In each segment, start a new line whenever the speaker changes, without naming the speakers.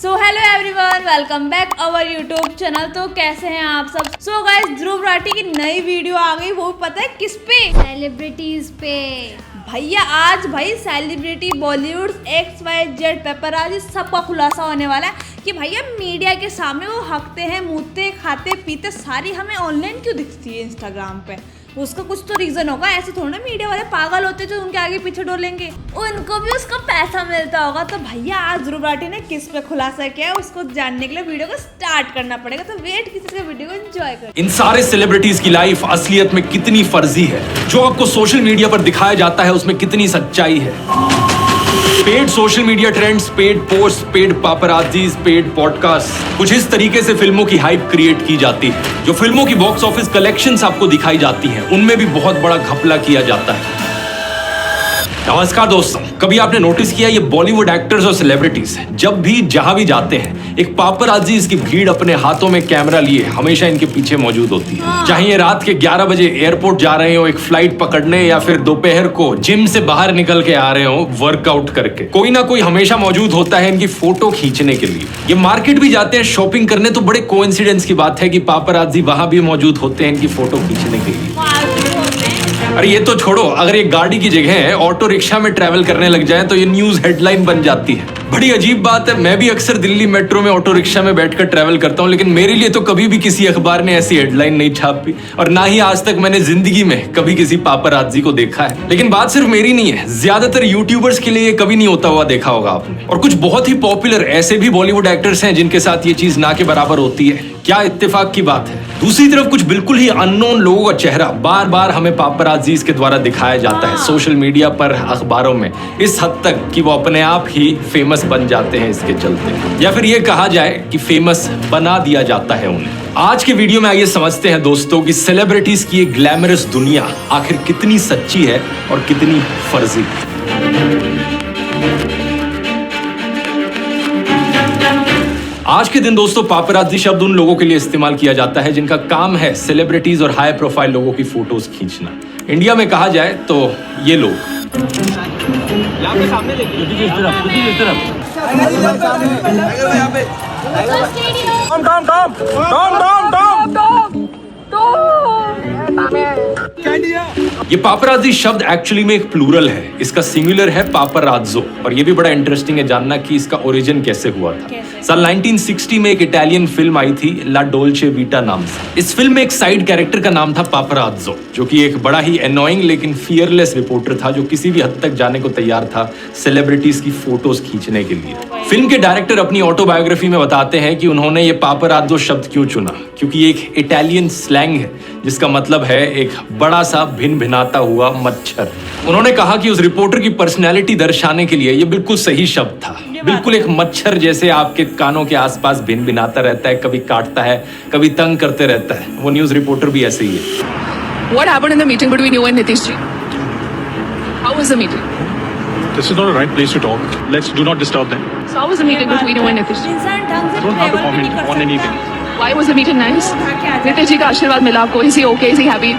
So hello everyone, welcome back our YouTube channel. तो कैसे हैं आप सब? सो गाइस, ध्रुव राठी की नई वीडियो आ गई। वो पता है किस पे?
सेलिब्रिटीज पे।
भैया आज भाई सेलिब्रिटी बॉलीवुड XYZ पेपराजी सबका खुलासा होने वाला है कि भैया मीडिया के सामने वो हकते हैं, मुँहते, खाते पीते सारी हमें ऑनलाइन क्यों दिखती है इंस्टाग्राम पे। उसका कुछ तो रीजन होगा। ऐसे थोड़ा ना मीडिया वाले पागल होते जो उनके आगे पीछे डोलेंगे, उनको भी उसका पैसा मिलता होगा। तो भैया आज ध्रुव राठी ने किस पे खुलासा किया है, उसको जानने के लिए वीडियो को स्टार्ट करना पड़ेगा। तो वेट कीजिए, वीडियो को एंजॉय करें।
इन सारे सेलिब्रिटीज की लाइफ असलियत में कितनी फर्जी है, जो आपको सोशल मीडिया पर दिखाया जाता है उसमें कितनी सच्चाई है। Paid social media trends, paid post, paid paparazzis, paid podcast, कुछ इस तरीके से फिल्मों की हाइप क्रिएट की जाती है। जो फिल्मों की बॉक्स ऑफिस कलेक्शंस आपको दिखाई जाती हैं, उनमें भी बहुत बड़ा घपला किया जाता है। नमस्कार दोस्तों, कभी आपने नोटिस किया ये बॉलीवुड एक्टर्स और सेलिब्रिटीज जब भी जहां भी जाते हैं, एक पापराजीज की भीड़ अपने हाथों में कैमरा लिए हमेशा इनके पीछे मौजूद होती है। चाहे ये रात के 11 बजे एयरपोर्ट जा रहे हो एक फ्लाइट पकड़ने, या फिर दोपहर को जिम से बाहर निकल के आ रहे हो वर्कआउट करके, कोई ना कोई हमेशा मौजूद होता है इनकी फोटो खींचने के लिए। ये मार्केट भी जाते हैं शॉपिंग करने, तो बड़े कोइंसिडेंस की बात है कि पापराजी वहां भी मौजूद होते हैं इनकी फोटो खींचने के लिए। अरे ये तो छोड़ो, अगर ये गाड़ी की जगह है ऑटो रिक्शा में ट्रैवल करने लग जाए तो ये न्यूज हेडलाइन बन जाती है। बड़ी अजीब बात है, मैं भी अक्सर दिल्ली मेट्रो में ऑटो रिक्शा में बैठकर ट्रैवल करता हूँ, लेकिन मेरे लिए तो कभी भी किसी अखबार ने ऐसी हेडलाइन नहीं छापी, और ना ही आज तक मैंने जिंदगी में कभी किसी पापराजी को देखा है। लेकिन बात सिर्फ मेरी नहीं है, ज्यादातर यूट्यूबर्स के लिए ये कभी नहीं होता हुआ देखा होगा आपने। और कुछ बहुत ही पॉपुलर ऐसे भी बॉलीवुड एक्टर्स हैं जिनके साथ ये चीज ना के बराबर होती है। क्या इत्तेफाक की बात है। दूसरी तरफ कुछ बिल्कुल ही अननोन लोगों का चेहरा बार बार हमें पापराजीज के द्वारा दिखाया जाता है सोशल मीडिया पर, अखबारों में, इस हद तक कि वो अपने आप ही फेमस बन जाते हैं इसके चलते, या फिर ये कहा जाए कि फेमस बना दिया जाता है उन्हें। आज के वीडियो में आइए समझते हैं दोस्तों कि सेलिब्रिटीज की एक ग्लैमरस दुनिया आखिर कितनी सच्ची है और कितनी फर्जी। आज के दिन दोस्तों पापराजी शब्द उन लोगों के लिए इस्तेमाल किया जाता है जिनका काम है सेलिब्रिटीज और हाई प्रोफाइल लोगों की फोटोज खींचना। इंडिया में कहा जाए तो ये लोग ये पापराजी शब्द एक्चुअली में एक प्लूरल है, इसका सिंगुलर है पापराज़ो। और ये भी बड़ा इंटरेस्टिंग है जानना कि इसका ओरिजिन कैसे हुआ था। साल 1960 में एक इटालियन फिल्म आई थी ला डोल्चे वीटा नाम से। इस फिल्म में एक साइड कैरेक्टर का नाम था पापराज़ो, जो कि एक बड़ा ही एनोइंग लेकिन फियरलेस रिपोर्टर था, जो किसी भी हद तक जाने को तैयार था सेलिब्रिटीज की फोटोज खींचने के लिए। फिल्म के डायरेक्टर अपनी ऑटोबायोग्राफी में बताते हैं कि उन्होंने ये पापराज़ो शब्द क्यों चुना, क्योंकि ये एक इटालियन स्लैंग है जिसका मतलब है एक बड़ा सा भिन भिनाता हुआ मच्छर। उन्होंने कहा कि उस रिपोर्टर की पर्सनैलिटी दर्शाने के लिए ये बिल्कुल सही शब्द था। बिल्कुल एक मच्छर जैसे आपके कानों के आसपास भिन भिनाता रहता है, कभी काटता है, कभी तंग करते रहता है। वो न्यूज रिपोर्टर भी ऐसे ही है।
What happened in the meeting between you and Nitish ji? How was the meeting?
This is not a right place to talk. Do not disturb them.
So how was the meeting between you and Nitish ji?
इंसान ढंग से
Don't have to
travel भी नहीं
comment
कर
on
सकता।
anything.
Why was the meeting nice? Nitish ji का आशीर्वाद मिला आपको? Is he okay? Is he happy?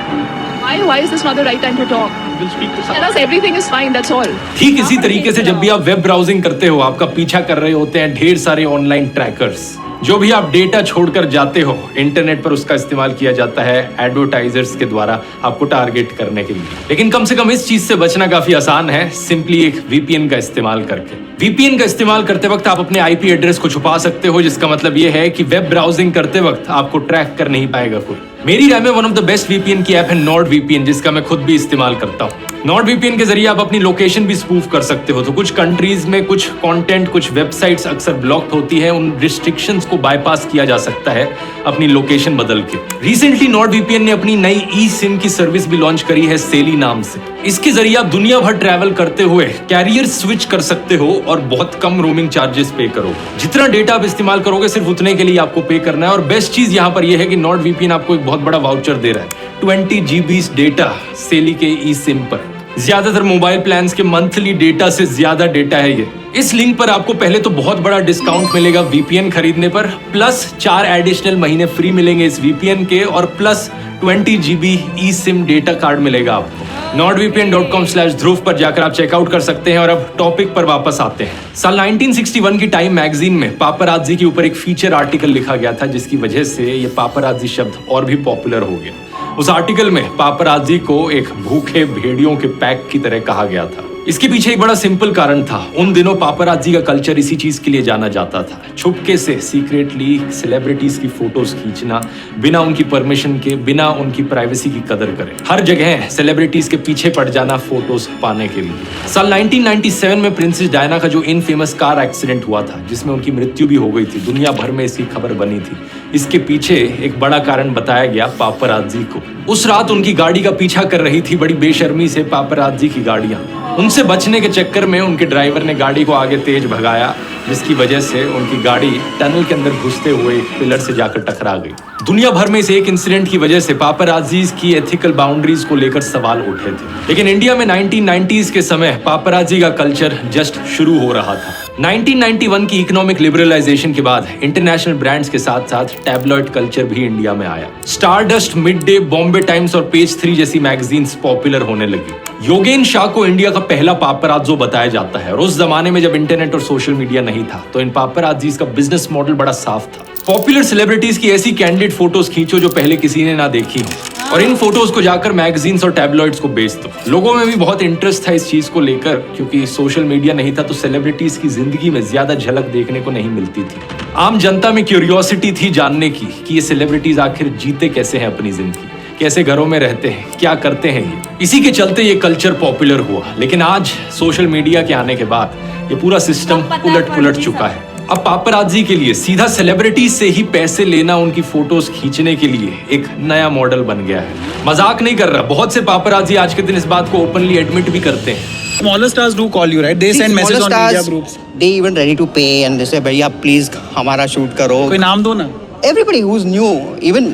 Why is this not the right time to talk?
We'll speak to
Tell
someone.
us everything is fine. That's all.
ठीक इसी तरीके से जब भी आप वेब ब्राउजिंग करते हो, आपका पीछा कर रहे होते हैं ढेर सारे ऑनलाइन ट्रैकर्स। जो भी आप डेटा छोड़कर जाते हो इंटरनेट पर, उसका इस्तेमाल किया जाता है एडवर्टाइजर्स के द्वारा आपको टारगेट करने के लिए। लेकिन कम से कम इस चीज से बचना काफी आसान है, सिंपली एक VPN का इस्तेमाल करके। VPN का इस्तेमाल करते वक्त आप अपने IP एड्रेस को छुपा सकते हो, जिसका मतलब ये है कि वेब ब्राउजिंग करते वक्त आपको ट्रैक कर नहीं पाएगा कोई। मेरी राय में one of the best VPN की ऐप है NordVPN, जिसका मैं खुद भी इस्तेमाल करता हूँ। NordVPN के जरिए आप अपनी लोकेशन भी स्पूफ कर सकते हो। तो कुछ कंट्रीज में कुछ कंटेंट, कुछ वेबसाइट्स अक्सर ब्लॉक्ड होती है, उन रिस्ट्रिक्शंस को बाईपास किया जा सकता है अपनी लोकेशन बदल के। रिसेंटली NordVPN ने अपनी नई eSIM की सर्विस भी लॉन्च करी है सेली नाम से। इसके जरिए आप दुनिया भर ट्रैवल करते हुए कैरियर स्विच कर सकते हो और बहुत कम रोमिंग चार्जेस पे करो। जितना डेटा आप इस्तेमाल करोगे सिर्फ उतने के लिए आपको पे करना है। और बेस्ट चीज यहाँ पर यह है कि NordVPN आपको एक बहुत बड़ा वाउचर दे रहा है, 20 GB डेटा सेली के eSIM पर। ज्यादातर मोबाइल प्लान्स के मंथली डेटा से ज्यादा डेटा है ये। इस लिंक पर आपको पहले तो बहुत बड़ा डिस्काउंट मिलेगा वीपीएन खरीदने पर, प्लस 4 एडिशनल महीने फ्री मिलेंगे इस वीपीएन के, और प्लस 20 GB ई सिम डेटा कार्ड मिलेगा आपको। nordvpn.com/dhruv पर जाकर आप चेकआउट कर सकते हैं। और अब टॉपिक पर वापस आते हैं। साल 1961 की टाइम मैगजीन में पापराजी के ऊपर एक फीचर आर्टिकल लिखा गया था, जिसकी वजह से ये पापराजी शब्द और भी पॉपुलर हो गया। उस आर्टिकल में पापराजी को एक भूखे भेड़ियों के पैक की तरह कहा गया था। इसके पीछे एक बड़ा सिंपल कारण था। उन दिनों पापराजी का कल्चर इसी चीज के लिए जाना जाता था, छुपके से सीक्रेटली सेलिब्रिटीज की फोटोज खींचना, बिना उनकी परमिशन के, बिना उनकी प्राइवेसी की कदर करे, हर जगह सेलिब्रिटीज के पीछे पड़ जाना फोटोज पाने के लिए। साल 1997 में प्रिंसेस डायना का जो इनफेमस कार एक्सीडेंट हुआ था, जिसमें उनकी मृत्यु भी हो गई थी, दुनिया भर में इसकी खबर बनी थी। इसके पीछे एक बड़ा कारण बताया गया पापराजी को। उस रात उनकी गाड़ी का पीछा कर रही थी बड़ी बेशर्मी से पापराजी की गाड़ियां। उनसे बचने के चक्कर में उनके ड्राइवर ने गाड़ी को आगे तेज भगाया, जिसकी वजह से उनकी गाड़ी टनल के अंदर घुसते हुए एक पिलर से जाकर टकरा गई। दुनिया भर में इस एक इंसिडेंट की वजह से पापराजीज की एथिकल बाउंड्रीज को लेकर सवाल उठे थे। लेकिन इंडिया में 1990s के समय पापराजी का कल्चर जस्ट शुरू हो रहा था। 1991 की इकोनॉमिक लिबरलाइजेशन के बाद इंटरनेशनल ब्रांड्स के साथ साथ टैबलॉइड कल्चर भी इंडिया में आया। Stardust, mid day, Bombay times और पेज 3 जैसी मैगजीन्स पॉपुलर होने लगी। योगेन शाह को इंडिया का पहला पापराजो बताया जाता है। और उस जमाने में जब इंटरनेट और सोशल मीडिया नहीं था, तो इन पापराजीज का बिजनेस मॉडल बड़ा साफ था। पॉपुलर सेलिब्रिटीज की ऐसी कैंडिड फोटोज खींचो जो पहले किसी ने ना देखी हो, और इन फोटोज को जाकर मैगजीन्स और टैबलॉइड्स को बेच दो। लोगों में भी बहुत इंटरेस्ट था इस चीज को लेकर, क्योंकि सोशल मीडिया नहीं था तो सेलिब्रिटीज की जिंदगी में ज्यादा झलक देखने को नहीं मिलती थी। आम जनता में क्यूरियोसिटी थी जानने की कि ये सेलिब्रिटीज आखिर जीते कैसे हैं अपनी जिंदगी, कैसे घरों में रहते हैं, क्या करते हैं ये। इसी के चलते ये कल्चर पॉपुलर हुआ। लेकिन आज सोशल मीडिया के आने के बाद ये पूरा सिस्टम उलट चुका है। अब पापराजी के लिए सीधा सेलिब्रिटी से ही पैसे लेना, उनकी फोटोज खींचने के लिए एक नया मॉडल बन गया है। मजाक नहीं कर रहा, बहुत से पापराजी आज के दिन इस बात को ओपनली एडमिट भी करते हैं।
Smaller stars do call you, right? They send messages on media groups.
They even ready to pay and they say, भैया please हमारा shoot करो।
कोई नाम दो ना।
Everybody who's new, even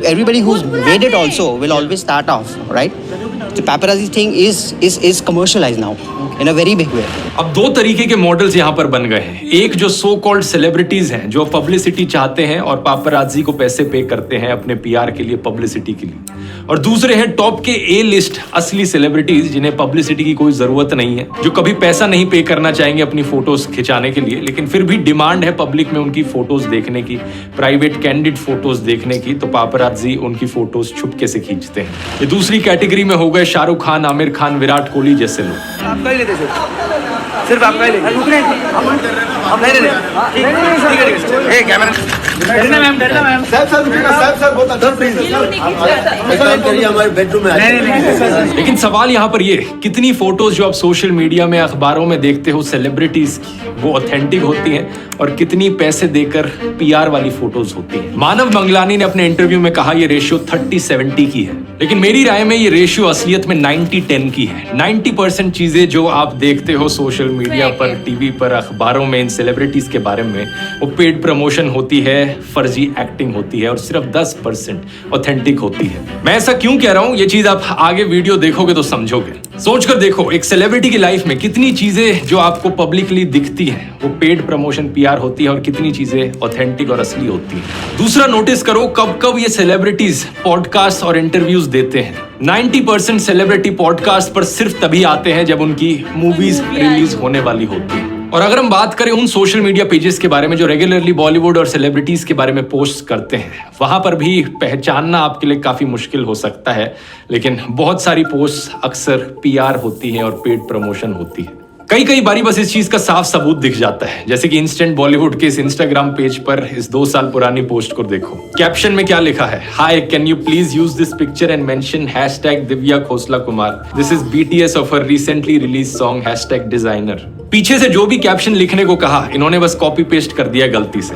everybody who's made it also will always start off, right? The paparazzi thing is commercialized now in a very big way.
अब दो तरीके के मॉडल्स यहाँ पर बन गए हैं। एक जो सो कॉल्ड सेलिब्रिटीज हैं, जो पब्लिसिटी चाहते हैं और पापराजी को पैसे पे करते हैं अपने पीआर के लिए, पब्लिसिटी के लिए। और दूसरे हैं टॉप के ए लिस्ट असली सेलिब्रिटीज, जिन्हें पब्लिसिटी की कोई जरूरत नहीं है, जो कभी पैसा नहीं पे करना चाहेंगे अपनी फोटोज खिंचाने के लिए, लेकिन फिर भी डिमांड है पब्लिक में उनकी फोटोज देखने की, प्राइवेट कैंडिड फोटोज देखने की, तो पापराजी उनकी फोटोज छुपके से खींचते हैं। ये दूसरी कैटेगरी में हो गए शाहरुख खान, आमिर खान, विराट कोहली जैसे लोग।
आपका ही लेते सिर्फ आपका ही लेते हम नहीं लेते। ठीक है कैमरा डरना मैम हमारे बेडरूम में।
लेकिन सवाल यहाँ पर ये, कितनी फोटोज जो आप सोशल मीडिया में, अखबारों में देखते हो सेलिब्रिटीज की, वो ऑथेंटिक होती हैं और कितनी पैसे देकर पीआर वाली फोटोज होती हैं। मानव मंगलानी ने अपने इंटरव्यू में कहा ये रेशियो 30-70 की है, लेकिन मेरी राय में ये रेशियो असलियत में 90-10 की है। 90% चीजें जो आप देखते हो सोशल मीडिया पर, टीवी पर, अखबारों में इन सेलिब्रिटीज के बारे में, वो पेड प्रमोशन होती है, फर्जी एक्टिंग होती है, और सिर्फ 10% ऑथेंटिक होती है। मैं ऐसा क्यों कह रहा हूँ, ये चीज आप आगे वीडियो देखोगे तो समझोगे। सोचकर देखो, एक सेलिब्रिटी की लाइफ में कितनी चीजें जो आपको पब्लिकली दिखती हैं वो पेड प्रमोशन पीआर होती है, और कितनी चीजें ऑथेंटिक और असली होती है। दूसरा, नोटिस करो कब कब ये सेलिब्रिटीज पॉडकास्ट और इंटरव्यूज देते हैं। 90% सेलिब्रिटी पॉडकास्ट पर सिर्फ तभी आते हैं जब उनकी मूवीज रिलीज होने वाली होती है। और अगर हम बात करें उन सोशल मीडिया पेजेस के बारे में जो रेगुलरली बॉलीवुड और सेलिब्रिटीज के बारे में पोस्ट करते हैं, वहां पर भी पहचानना आपके लिए काफी मुश्किल हो सकता है। लेकिन बहुत सारी पोस्ट अक्सर पीआर होती हैं और पेड प्रमोशन होती है। कई बारी बस इस चीज का साफ सबूत दिख जाता है, जैसे कि इंस्टेंट बॉलीवुड के इस इंस्टाग्राम पेज पर इस 2 साल पुरानी पोस्ट को देखो। कैप्शन में क्या लिखा है, hi can you please use this picture and mention #Divya Khosla Kumar, this is BTS of her recently release song #designer. पीछे से जो भी कैप्शन लिखने को कहा, इन्होंने बस कॉपी पेस्ट कर दिया गलती से।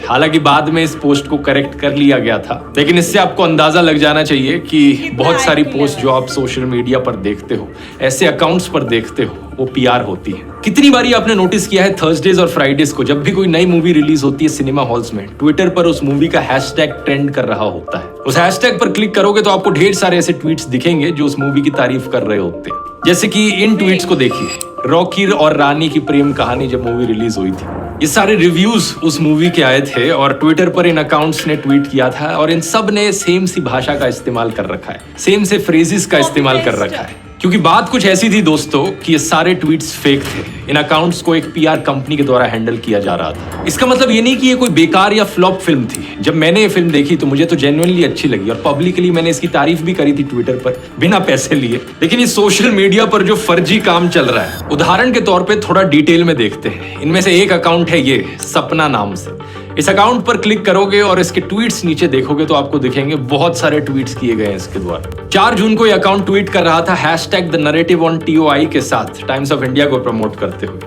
हालांकि बाद में इस पोस्ट को करेक्ट कर लिया गया था, लेकिन इससे आपको अंदाजा लग जाना चाहिए कि बहुत सारी पोस्ट जो आप सोशल मीडिया पर देखते हो, ऐसे अकाउंट्स पर देखते हो, वो पीआर होती है। कितनी बारी आपने नोटिस किया है थर्सडेज और फ्राइडेज को जब भी कोई नई मूवी रिलीज होती है सिनेमा हॉल्स में, ट्विटर पर उस मूवी का हैशटैग ट्रेंड कर रहा होता है। उस हैशटैग पर क्लिक करोगे तो आपको ढेर सारे ऐसे ट्वीट्स दिखेंगे जो उस मूवी की तारीफ कर रहे होते हैं। जैसे कि इन ट्वीट्स को देखिए, रॉकी और रानी की प्रेम कहानी जब मूवी रिलीज हुई थी, ये सारे रिव्यूज उस मूवी के आए थे और ट्विटर पर इन अकाउंट्स ने ट्वीट किया था और इन सब ने सेम सी भाषा का इस्तेमाल कर रखा है, सेम से फ्रेजेस का इस्तेमाल कर रखा है। क्योंकि बात कुछ ऐसी थी दोस्तों कि ये सारे ट्वीट्स फेक थे। इन अकाउंट्स को एक पीआर कंपनी के द्वारा हैंडल किया जा रहा था। इसका मतलब ये नहीं कि ये कोई बेकार या फ्लॉप फिल्म थी। जब मैंने ये फिल्म देखी तो मुझे तो जेन्युइनली अच्छी लगी और पब्लिकली मैंने इसकी तारीफ भी करी थी ट्विटर पर बिना पैसे लिए। लेकिन ये सोशल मीडिया पर जो फर्जी काम चल रहा है, उदाहरण के तौर पे थोड़ा डिटेल में देखते हैं। इनमें से एक अकाउंट है ये सपना नाम से। इस अकाउंट पर क्लिक करोगे और इसके ट्वीट्स नीचे देखोगे तो आपको दिखेंगे बहुत सारे ट्वीट्स किए गए हैं इसके द्वारा। 4 जून को ये अकाउंट ट्वीट कर रहा था hashtag the narrative on TOI के साथ, टाइम्स ऑफ इंडिया को प्रमोट करते हुए।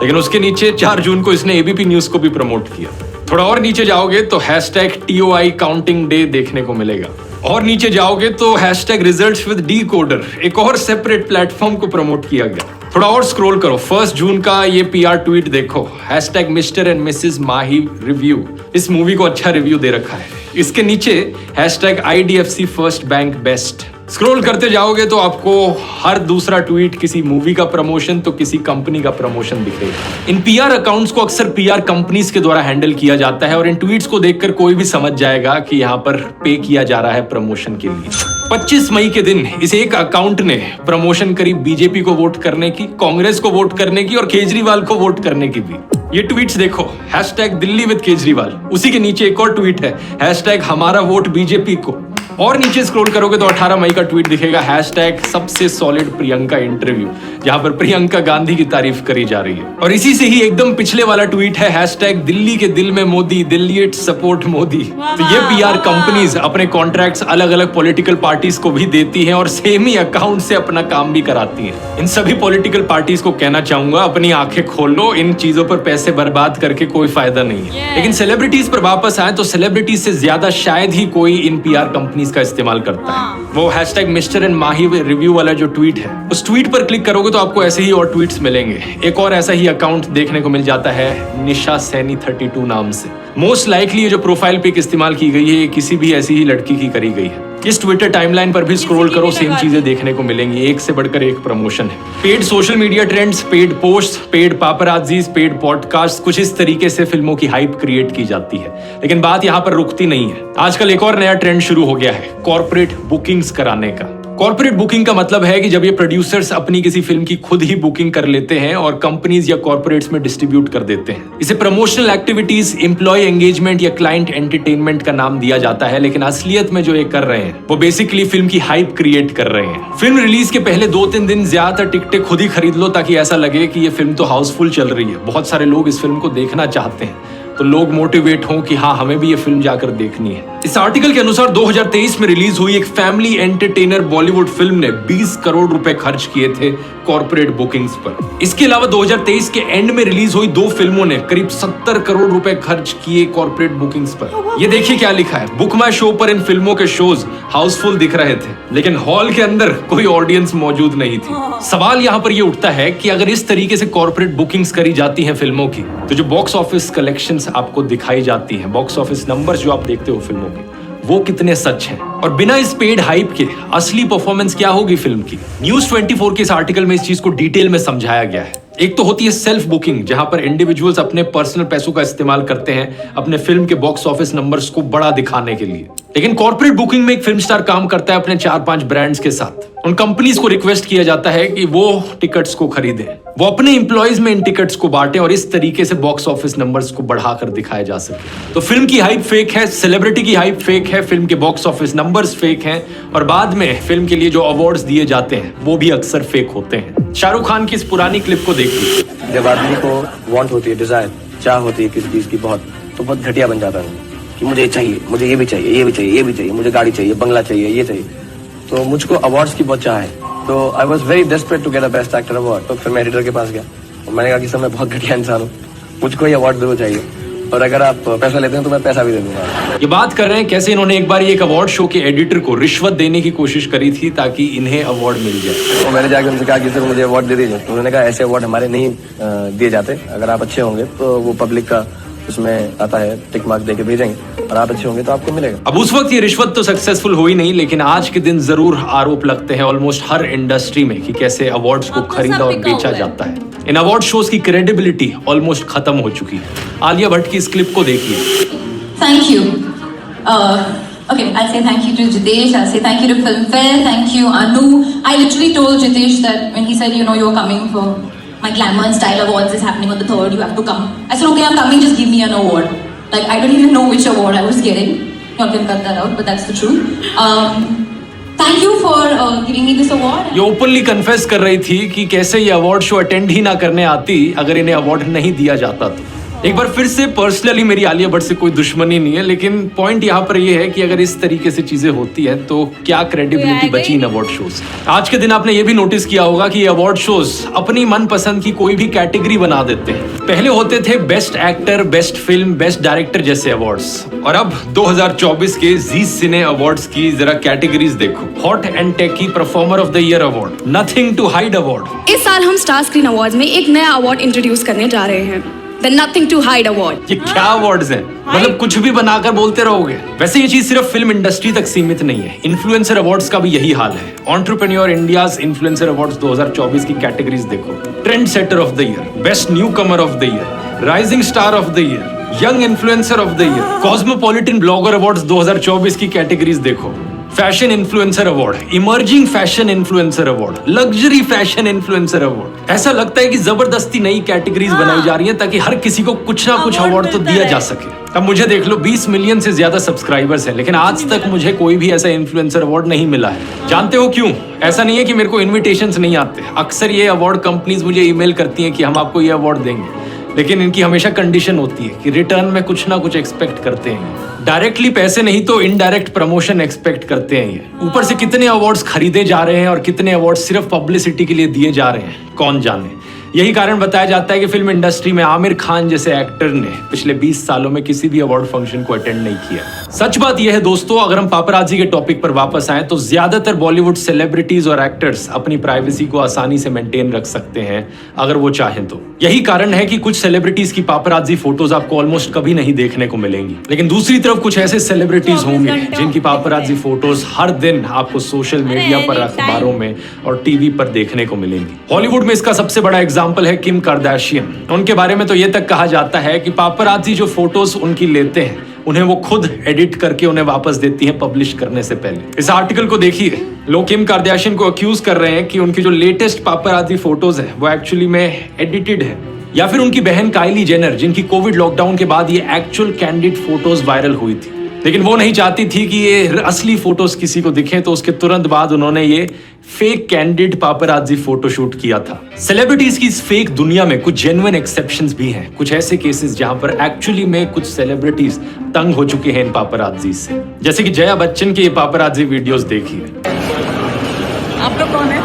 लेकिन उसके नीचे 4 जून को इसने ABP न्यूज को भी प्रमोट किया। थोड़ा और नीचे जाओगे तो हैशटैग TOI काउंटिंग डे देखने को मिलेगा। और नीचे जाओगे तो हैशटैग रिजल्ट्स विद डीकोडर, एक और सेपरेट प्लेटफॉर्म को प्रमोट किया गया। थोड़ा और स्क्रॉल करो, 1 जून का ये PR ट्वीट देखो, hashtag mister and Mrs Mahi review, इस मूवी को अच्छा रिव्यू दे रखा है। इसके नीचे hashtag IDFC first bank best. Scroll करते जाओगे तो आपको हर दूसरा ट्वीट किसी मूवी का प्रमोशन तो किसी कंपनी का प्रमोशन दिखेगा। इन PR अकाउंट्स को अक्सर PR कंपनीज के द्वारा हैंडल किया जाता है और इन ट्वीट्स को देखकर कोई भी समझ जाएगा कि यहाँ पर पे किया जा रहा है प्रमोशन के लिए। 25 मई के दिन इस एक अकाउंट ने प्रमोशन करी बीजेपी को वोट करने की, कांग्रेस को वोट करने की और केजरीवाल को वोट करने की भी। ये ट्वीट्स देखो, हैशटैग दिल्ली विद केजरीवाल, उसी के नीचे एक और ट्वीट है हैशटैग हमारा वोट बीजेपी को। और नीचे स्क्रॉल करोगे तो 18 मई का ट्वीट दिखेगा हैशटैग सबसे सॉलिड प्रियंका इंटरव्यू, जहां पर प्रियंका गांधी की तारीफ करी जा रही है। और इसी से ही एकदम पिछले वाला ट्वीट है हैशटैग दिल्ली के दिल में मोदी, दिल्ली सपोर्ट मोदी। तो ये PR कंपनीज अपने कॉन्ट्रैक्ट्स अलग अलग पॉलिटिकल पार्टीज को भी देती हैं और सेम ही अकाउंट से अपना काम भी कराती हैं। इन सभी पॉलिटिकल पार्टीज को कहना चाहूंगा, अपनी आंखें खोल लो, इन चीजों पर पैसे बर्बाद करके कोई फायदा नहीं है। लेकिन सेलिब्रिटीज पर वापस आए तो सेलिब्रिटीज से ज्यादा शायद ही कोई इन PR कंपनीज का इस्तेमाल करता है। वो hashtag mister and Mahi review वाला जो ट्वीट है, उस ट्वीट पर क्लिक करोगे तो आपको ऐसे ही और ट्वीट्स मिलेंगे। एक और ऐसा ही अकाउंट देखने को मिल जाता है निशा सैनी 32 नाम से। मोस्ट लाइकली ये जो प्रोफाइल पिक इस्तेमाल की गई है ये किसी भी ऐसी ही लड़की की करी गई है। इस ट्विटर टाइमलाइन पर भी स्क्रॉल करो, सेम चीजें देखने को मिलेंगी, एक से बढ़कर एक प्रमोशन है। Paid social media trends, paid post, paid paparazzis, paid podcast, कुछ इस तरीके से फिल्मों की हाइप क्रिएट की जाती है। लेकिन बात यहाँ पर रुकती नहीं है। आजकल एक और नया ट्रेंड शुरू हो गया है कॉर्पोरेट बुकिंग्स कराने का। कॉर्पोरेट बुकिंग का मतलब है कि जब ये प्रोड्यूसर्स अपनी किसी फिल्म की खुद ही बुकिंग कर लेते हैं और कंपनीज या कॉर्पोरेट्स में डिस्ट्रीब्यूट कर देते हैं। इसे प्रमोशनल एक्टिविटीज, एम्प्लॉय एंगेजमेंट या क्लाइंट एंटरटेनमेंट का नाम दिया जाता है, लेकिन असलियत में जो ये कर रहे हैं वो बेसिकली फिल्म की हाइप क्रिएट कर रहे हैं। फिल्म रिलीज के पहले 2-3 दिन ज्यादातर टिकटें खुद ही खरीद लो ताकि ऐसा लगे कि ये फिल्म तो हाउसफुल चल रही है, बहुत सारे लोग इस फिल्म को देखना चाहते हैं, तो लोग मोटिवेट हों कि हाँ हमें भी ये फिल्म जाकर देखनी है। इस आर्टिकल के अनुसार 2023 में रिलीज हुई एक फैमिली एंटरटेनर बॉलीवुड फिल्म ने 20 करोड़ रुपए खर्च किए थे कॉर्पोरेट बुकिंग्स पर। इसके अलावा 2023 के एंड में रिलीज हुई 2 फिल्मों ने करीब 70 करोड़ रुपए खर्च किए कॉर्पोरेट बुकिंग्स पर। ये देखिए क्या लिखा है, बुक माई शो पर इन फिल्मों के शोज हाउसफुल दिख रहे थे, लेकिन हॉल के अंदर कोई ऑडियंस मौजूद नहीं थी। सवाल यहाँ पर ये उठता है कि अगर इस तरीके से कॉर्पोरेट बुकिंग्स करी जाती हैं फिल्मों की, तो जो बॉक्स ऑफिस कलेक्शंस आपको दिखाई जाती हैं, बॉक्स ऑफिस नंबर्स जो आप देखते हो फिल्मों के, वो कितने सच हैं? और बिना इस पेड हाइप के असली परफॉर्मेंस क्या होगी फिल्म की? न्यूज 24 के इस आर्टिकल में इस चीज को डिटेल में समझाया गया है। एक तो होती है सेल्फ बुकिंग, जहां पर इंडिविजुअल्स अपने पर्सनल पैसों का इस्तेमाल करते हैं अपने फिल्म के बॉक्स ऑफिस नंबर्स को बड़ा दिखाने के लिए। लेकिन कॉर्पोरेट बुकिंग में एक फिल्म स्टार काम करता है अपने 4-5 ब्रांड्स के साथ। उन कंपनीज को रिक्वेस्ट किया जाता है कि वो टिकट्स को खरीदें, वो अपने एम्प्लॉयज में इन टिकट्स को बांटें और इस तरीके से बॉक्स ऑफिस नंबर्स को बढ़ाकर दिखाया जा सके। तो फिल्म की हाइप फेक है, सेलिब्रिटी की हाइप फेक है, फिल्म के बॉक्स ऑफिस नंबर्स फेक हैं और बाद में फिल्म के लिए जो अवार्ड्स दिए जाते हैं वो भी अक्सर फेक होते हैं। शाहरुख खान की इस पुरानी क्लिप को देखिए।
जब आदमी को वांट होती है, डिजायर, चाह होती है किसी चीज की बहुत, तो बहुत घटिया बन जाता है कि मुझे चाहिए, मुझे ये भी चाहिए, ये भी चाहिए, ये भी चाहिए, मुझे गाड़ी चाहिए, बंगला चाहिए, ये चाहिए। तो मुझको अवार्ड्स की बहुत चाह है, तो I was very desperate to get a best actor award. तो फिर मैं एडिटर के पास गया और मैंने कहा कि सर मैं बहुत घटिया इंसान हूँ, मुझको ये अवार्ड जरूर चाहिए। और अगर आप पैसा लेते हैं तो मैं पैसा भी दे दूंगा।
ये बात कर रहे हैं कैसे इन्होंने एक बार एक अवार्ड शो के एडिटर को रिश्वत देने की कोशिश करी थी ताकि इन्हें अवार्ड मिल जाए।
तो मैंने जाकर उनसे कहा कि सर मुझे अवार्ड दे दीजिए, तो उन्होंने कहा ऐसे अवार्ड हमारे नहीं दिए जाते, अगर आप अच्छे होंगे तो वो पब्लिक का उसमें आता है, टिक मार्क देके भेजेंगे और आप अच्छे होंगे तो आपको मिलेगा।
अब उस वक्त ये रिश्वत तो सक्सेसफुल हुई नहीं, लेकिन आज के दिन जरूर आरोप लगते हैं ऑलमोस्ट हर इंडस्ट्री में कि कैसे अवार्ड्स को खरीदा और बेचा जाता है। इन अवार्ड शोज की क्रेडिबिलिटी ऑलमोस्ट खत्म हो चुकी है। आलिया भट्ट की इस क्लिप को देखिए।
Thank you. Okay, I'll say thank you to Jitesh. I'll say thank you to Filmfare. Thank you, Anu. I literally told Jitesh that when he said, you're coming for my Glamour and Style Awards is happening on the 3rd, you have to come. I said, okay, I'm coming, just give me an award. Like, I don't even know which award I was getting. You all can cut that out, but that's the truth. Thank you for giving me this award.
ये openly confess कर रही थी कि कैसे ये award show attend ही ना करने आती अगर इन्हें अवार्ड नहीं दिया जाता तो। एक बार फिर से पर्सनली मेरी आलिया भट्ट से कोई दुश्मनी नहीं है, लेकिन पॉइंट यहाँ पर ये है कि अगर इस तरीके से चीजें होती है तो क्या क्रेडिबिलिटी बची इन अवार्ड शोज। आज के दिन आपने ये भी नोटिस किया होगा कि ये अवार्ड शोज अपनी मनपसंद की कोई भी कैटेगरी बना देते हैं। पहले होते थे best actor, best film, best director जैसे अवार्ड्स, और अब 2024 के जी सिने अवार्ड्स की जरा कैटेगरीज देखो। Hot and techie performer of the year award, nothing to hide award.
इस साल हम स्टार स्क्रीन अवार्ड्स में एक नया अवार्ड इंट्रोड्यूस करने जा रहे हैं, the nothing to hide award.
ये क्या अवार्ड्स हैं? मतलब कुछ भी बनाकर बोलते रहोगे। वैसे ये चीज सिर्फ फिल्म इंडस्ट्री तक सीमित नहीं है, इन्फ्लुएंसर अवार्ड्स का भी यही हाल है। एंटरप्रेन्योर इंडियाज इन्फ्लुएंसर अवार्ड्स 2024 की कैटेगरीज देखो। Trend setter of the year, best new Qamar of the year, rising star of the year, young influencer of the year, cosmopolitan blogger awards 2024 की categories देखो। Fashion influencer award, emerging fashion influencer award, luxury fashion influencer award. ऐसा लगता है कि जबरदस्ती नई categories बनाई जा रही हैं ताकि हर किसी को कुछ ना कुछ अवार्ड तो दिया जा सके। अब मुझे देख लो, 20 मिलियन से ज्यादा सब्सक्राइबर्स हैं, लेकिन आज तक मुझे कोई भी ऐसा इन्फ्लुएंसर अवार्ड नहीं मिला है। जानते हो क्यों? ऐसा नहीं है कि मेरे को इन्विटेशंस नहीं आते। अक्सर ये अवार्ड कंपनीज मुझे ईमेल करती हैं कि हम आपको ये अवार्ड देंगे, लेकिन इनकी हमेशा कंडीशन होती है कि रिटर्न में कुछ ना कुछ एक्सपेक्ट करते हैं। डायरेक्टली पैसे नहीं तो इनडायरेक्ट प्रमोशन एक्सपेक्ट करते हैं ये। ऊपर से कितने अवार्ड्स खरीदे जा रहे हैं और कितने अवार्ड्स सिर्फ पब्लिसिटी के लिए दिए जा रहे हैं, कौन जाने। यही कारण बताया जाता है कि फिल्म इंडस्ट्री में आमिर खान जैसे एक्टर ने पिछले 20 सालों में किसी भी अवार्ड फंक्शन को अटेंड नहीं किया। सच बात यह है दोस्तों, अगर हम पापराजी के टॉपिक पर वापस आए तो ज्यादातर बॉलीवुड सेलिब्रिटीज और एक्टर्स अपनी प्राइवेसी को आसानी से मेंटेन रख सकते हैं अगर वो चाहें तो। यही कारण है कि कुछ सेलिब्रिटीज की पापराजी फोटोज आपको ऑलमोस्ट कभी नहीं देखने को मिलेंगी, लेकिन दूसरी तरफ कुछ ऐसे सेलिब्रिटीज होंगे जिनकी पापराजी फोटोज हर दिन आपको सोशल मीडिया पर, अखबारों में और टीवी पर देखने को मिलेंगी। हॉलीवुड में इसका सबसे बड़ा एग्जाम्पल है किम कार्दाशियन। उनके बारे में तो ये तक कहा जाता है कि पापराजी जो फोटोज उनकी लेते हैं उन्हें वो खुद एडिट करके उन्हें वापस देती हैं पब्लिश करने से पहले। इस आर्टिकल को देखिए, लोग किम कार्दाशियन को अक्यूज कर रहे हैं कि उनकी जो लेटेस्ट पापराजी फोटोज है वो एक्चुअली में एडिटेड है, या फिर उनकी बहन काइली जेनर जिनकी कोविड लॉकडाउन के बाद ये एक्चुअल कैंडिड फोटोज वायरल हुई थी, लेकिन वो नहीं चाहती थी कि ये असली फोटोज किसी को दिखें, तो उसके तुरंत बाद उन्होंने ये फेक कैंडिड पापराजी फोटोशूट किया था। सेलिब्रिटीज की इस फेक दुनिया में कुछ जेन्युइन एक्सेप्शंस भी हैं, कुछ ऐसे केसेस जहां पर एक्चुअली में कुछ सेलिब्रिटीज तंग हो चुके हैं इन पापराजी से, जैसे कि जया बच्चन के ये पापराजी वीडियोस देखिए।
आप लोग कौन है?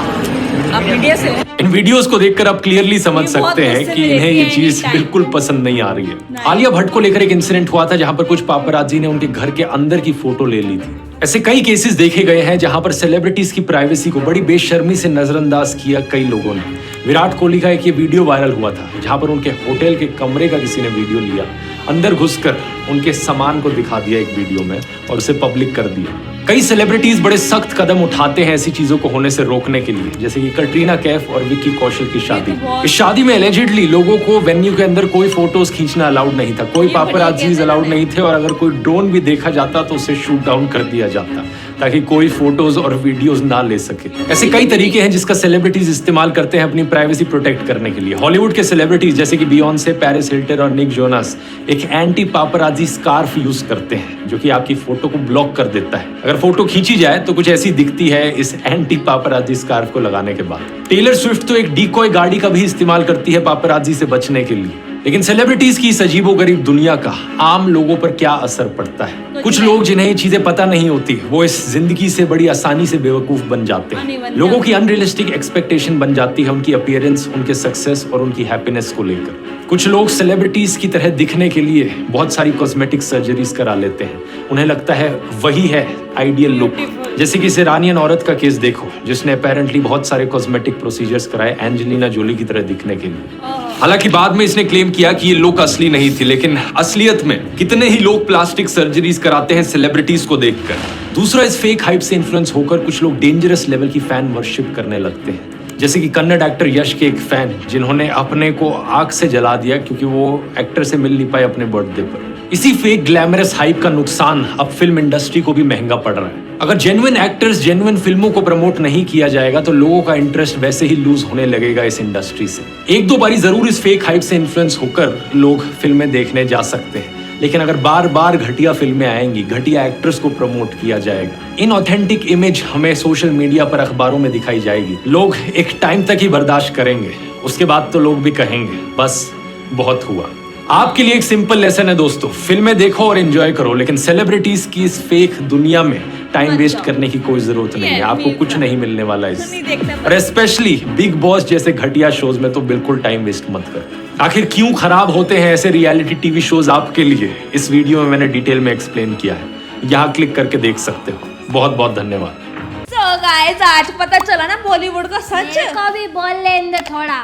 आप मीडिया से हो?
इन वीडियोस को देखकर आप क्लियरली समझ सकते हैं कि इन्हें ये चीज बिल्कुल पसंद नहीं आ रही है। आलिया भट्ट को लेकर एक इंसिडेंट हुआ था जहां पर कुछ पापराजी ने उनके घर के अंदर की फोटो ले ली थी। ऐसे कई केसेस देखे गए हैं जहां पर सेलिब्रिटीज की प्राइवेसी को बड़ी बेशर्मी से नजरअंदाज किया कई लोगों ने। विराट कोहली का एक ये वीडियो वायरल हुआ था जहां पर उनके होटल के कमरे का किसी ने वीडियो लिया, अंदर घुसकर उनके सामान को दिखा दिया एक वीडियो में और उसे पब्लिक कर दिया। कई सेलिब्रिटीज बड़े सख्त कदम उठाते हैं ऐसी चीजों को होने से रोकने के लिए, जैसे कि कटरीना कैफ और विक्की कौशल की शादी। इस शादी में एलिजिडली लोगों को वेन्यू के अंदर कोई फोटोज खींचना अलाउड नहीं था, कोई पापराजीज अलाउड नहीं थे, और अगर कोई ड्रोन भी देखा जाता तो उसे शूट डाउन कर दिया जाता ताकि कोई फोटोज और वीडियोस ना ले सके। ऐसे कई तरीके हैं जिसका सेलिब्रिटीज इस्तेमाल करते हैं अपनी प्राइवेसी प्रोटेक्ट करने के लिए। हॉलीवुड के सेलिब्रिटीज जैसे कि बियॉन्से, पेरिस हिल्टन और निक जोनास एक एंटी पापराजी स्कार्फ यूज करते हैं जो कि आपकी फोटो को ब्लॉक कर देता है। अगर फोटो खींची जाए तो कुछ ऐसी दिखती है इस एंटी पापराजी स्कार्फ को लगाने के बाद। टेलर स्विफ्ट तो एक डीकॉय गाड़ी का भी इस्तेमाल करती है पापराजी से बचने के लिए। लेकिन सेलिब्रिटीज की इस अजीबोगरीब दुनिया का आम लोगों पर क्या असर पड़ता है? कुछ लोग जिन्हें ये चीजें पता नहीं होती वो इस जिंदगी से बड़ी आसानी से बेवकूफ बन जाते हैं। लोगों की अनरियलिस्टिक एक्सपेक्टेशन बन जाती है उनकी अपीयरेंस, उनके सक्सेस और उनकी हैप्पीनेस को लेकर। कुछ लोग सेलिब्रिटीज की तरह दिखने के लिए बहुत सारी कॉस्मेटिक सर्जरीज करा लेते हैं। उन्हें लगता है वही है आइडियल लुक। जैसे कि इस ईरानियन औरत का केस देखो, जिसने अपेरेंटली बहुत सारे कॉस्मेटिक प्रोसीजर्स कराए एंजेलिना जोली की तरह दिखने के लिए। हालांकि बाद में इसने क्लेम किया कि ये लुक असली नहीं थी, लेकिन असलियत में कितने ही लोग प्लास्टिक सर्जरीज कराते हैं सेलिब्रिटीज को देखकर। दूसरा, इस फेक हाइप से इन्फ्लुएंस होकर कुछ लोग डेंजरस लेवल की फैन वर्शिप करने लगते हैं। जैसे कि कन्नड़ एक्टर यश के एक फैन जिन्होंने अपने को आग से जला दिया क्योंकि वो एक्टर से मिल नहीं पाए अपने बर्थडे पर। इसी फेक ग्लैमरस हाइप का नुकसान अब फिल्म इंडस्ट्री को भी महंगा पड़ रहा है। अगर जेन्युइन एक्टर्स, जेन्युइन फिल्मों को प्रमोट नहीं किया जाएगा तो लोगों का इंटरेस्ट वैसे ही लूज होने लगेगा इस इंडस्ट्री से। एक दो बारी जरूर इस फेक हाइप से इन्फ्लुएंस होकर लोग फिल्में देखने जा सकते हैं, लेकिन अगर बार बार घटिया फिल्में आएंगी, घटिया एक्टर्स को प्रमोट किया जाएगा, इनऑथेंटिक इमेज हमें सोशल मीडिया पर, अखबारों में दिखाई जाएगी, लोग एक टाइम तक ही बर्दाश्त करेंगे। उसके बाद तो लोग भी कहेंगे बस बहुत हुआ। आपके लिए एक सिंपल लेसन है दोस्तों, फिल्में देखो और एंजॉय करो, लेकिन सेलिब्रिटीज की इस फेक दुनिया में टाइम वेस्ट करने की कोई जरूरत नहीं है। आपको कुछ नहीं मिलने वाला इससे, और स्पेशली बिग बॉस जैसे घटिया शोज में तो बिल्कुल टाइम वेस्ट मत करो। आखिर क्यों खराब होते हैं ऐसे रियलिटी टीवी शोज आपके लिए, इस वीडियो में मैंने डिटेल में एक्सप्लेन किया है, यहाँ क्लिक करके देख सकते हो। बहुत बहुत धन्यवाद।
So guys, आज पता चला ना बॉलीवुड का सच।
मेरे को भी बोल लेंगे थोड़ा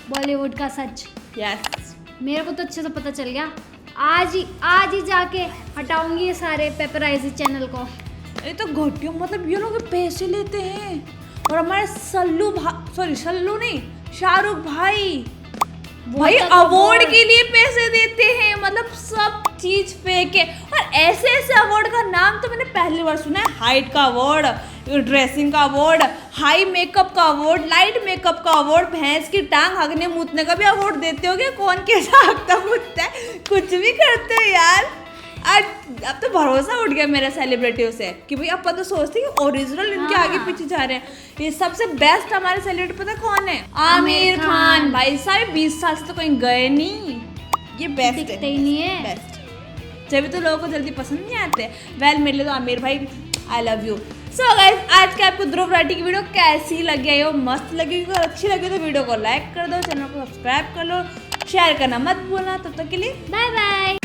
बॉलीवुड का सच।
यस,
मेरे को तो अच्छे से पता चल गया। आज ही जाके हटाऊंगी ये सारे पेपराइजी चैनल को।
ये तो घटिया, मतलब ये लोग पैसे लेते हैं। और हमारे सल्लू नहीं, शाहरुख भाई अवार्ड के लिए पैसे देते हैं। मतलब सब चीज फेक है। और ऐसे ऐसे अवार्ड का नाम तो मैंने पहली बार सुना है। हाइट का अवार्ड, ड्रेसिंग का अवार्ड, हाई मेकअप का अवार्ड, लाइट मेकअप का अवार्ड, भैंस की टांग हगने मूतने का भी अवार्ड देते होगे। कौन कैसा हगता मूतता है, कुछ भी करते हो यार। अब तो भरोसा उठ गया मेरा सेलिब्रिटियों से कि भाई अपन तो सोचते हैं कि ओरिजिनल इनके आगे पीछे जा रहे हैं। ये सबसे बेस्ट हमारे सेलिब्रिटी पता कौन है? आमिर खान। भाई साहब 20 साल से तो कहीं गए नहीं, ये बेस्ट
दिखते ही नहीं है।
बेस्ट, जब तो लोगों को जल्दी पसंद नहीं आते। वेल, मेरे लिए तो आमिर भाई I love you. So guys, आज के आपको ध्रुव राठी की वीडियो कैसी लगी है? मस्त लगी, अगर अच्छी लगी तो वीडियो को लाइक कर दो, चैनल को सब्सक्राइब कर लो, शेयर करना मत भूलना। तब तक के लिए बाय बाय।